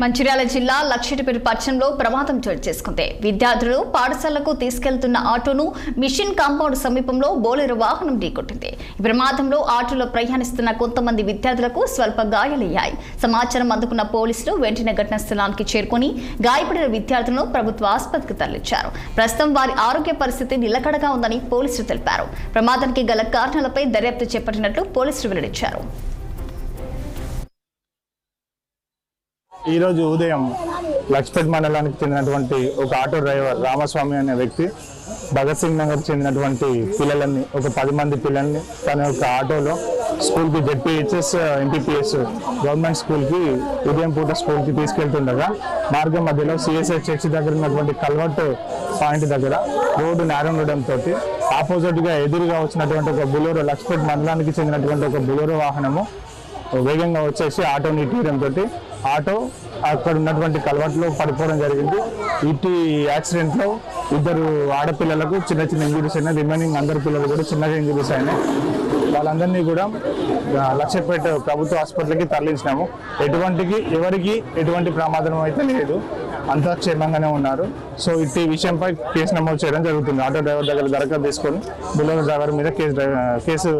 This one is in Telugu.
మంచిర్యాల జిల్లా లక్షటిపేట పట్టణంలో ప్రమాదం చోటు చేసుకుంది. విద్యార్థులు పాఠశాలకు తీసుకెళ్తున్న ఆటోను మిషన్ కాంపౌండ్ సమీపంలో బోలెరో వాహనం ఢీకొట్టింది. ఈ ప్రమాదంలో ఆటోలో ప్రయాణిస్తున్న కొంతమంది విద్యార్థులకు స్వల్ప గాయాలయ్యాయి. సమాచారం అందుకున్న పోలీసులు వెంటనే ఘటనా స్థలానికి చేరుకుని గాయపడిన విద్యార్థులను ప్రభుత్వ ఆసుపత్రికి తరలించారు. ప్రస్తుతం వారి ఆరోగ్య పరిస్థితి నిలకడగా ఉందని పోలీసులు తెలిపారు. ప్రమాదానికి గల కారణాలపై దర్యాప్తు చేపట్టినట్లు పోలీసులు వెల్లడించారు. ఈ రోజు ఉదయం లక్ష్పేట్ మండలానికి చెందినటువంటి ఒక ఆటో డ్రైవర్ రామస్వామి అనే వ్యక్తి భగత్ సింగ్ నగర్ చెందినటువంటి పిల్లలని ఒక 10 మంది పిల్లల్ని తన యొక్క ఆటోలో స్కూల్కి జెడ్పీహెచ్ఎస్ ఎంపీపీఎస్ గవర్నమెంట్ స్కూల్కి ఉదయం పూట స్కూల్కి తీసుకెళ్తుండగా మార్గం మధ్యలో సిఎస్ఐ చర్చి దగ్గర ఉన్నటువంటి కల్వర్ట్ పాయింట్ దగ్గర రోడ్డు నేరండడంతో ఆపోజిట్గా ఎదురుగా వచ్చినటువంటి ఒక బులోరో లక్ష్పేట్ మండలానికి చెందినటువంటి ఒక బులోరో వాహనము వేగంగా వచ్చేసి ఆటోని ఇటీయడంతో ఆటో అక్కడ ఉన్నటువంటి కల్వర్ట్లో పడిపోవడం జరిగింది. ఇటు యాక్సిడెంట్లో 2 ఆడపిల్లలకు చిన్న చిన్న ఇంజరీస్ అయినాయి. రిమైనింగ్ అందరు పిల్లలు కూడా చిన్నగా ఇంజరీస్ అయినాయి. వాళ్ళందరినీ కూడా లక్షపేట ప్రభుత్వ హాస్పిటల్కి తరలించినాము. ఎవరికి ఎటువంటి ప్రమాదం అయితే లేదు, అంతా క్షేమంగానే ఉన్నారు. సో ఇటు విషయంపై కేసు నమోదు చేయడం జరుగుతుంది. ఆటో డ్రైవర్ దగ్గర దరఖాస్తు తీసుకొని బులోరో డ్రైవర్ మీద కేసు